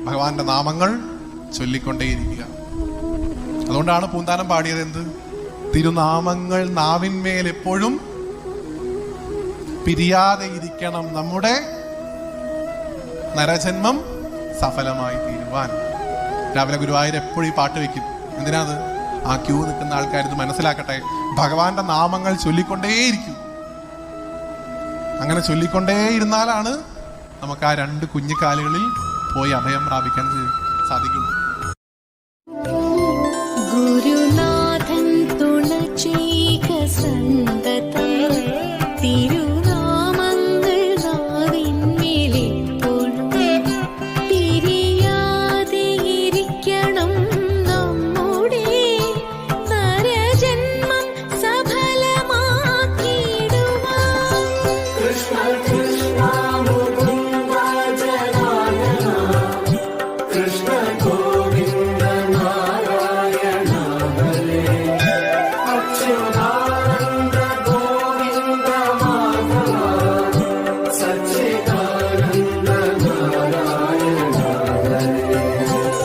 ഭഗവാന്റെ നാമങ്ങൾ ചൊല്ലിക്കൊണ്ടേയിരിക്കുക. അതുകൊണ്ടാണ് പൂന്താനം പാടിയത് എന്ത്? തിരുനാമങ്ങൾ നാവിന്മേൽ എപ്പോഴും പിരിയാതെ ഇരിക്കണം, നമ്മുടെ നരജന്മം സഫലമായി തീരുവാൻ. രാവിലെ ഗുരുവായൂർ എപ്പോഴും ഈ പാട്ട് വെക്കും. എന്തിനാത്? ആ ക്യൂ നിൽക്കുന്ന ആൾക്കാർ ഇത് മനസ്സിലാക്കട്ടെ. ഭഗവാന്റെ നാമങ്ങൾ ചൊല്ലിക്കൊണ്ടേയിരിക്കും. അങ്ങനെ ചൊല്ലിക്കൊണ്ടേയിരുന്നാലാണ് നമുക്ക് ആ രണ്ട് കുഞ്ഞിക്കാലുകളിൽ പോയി അഭയം പ്രാപിക്കാൻ സാധിക്കുള്ളൂ.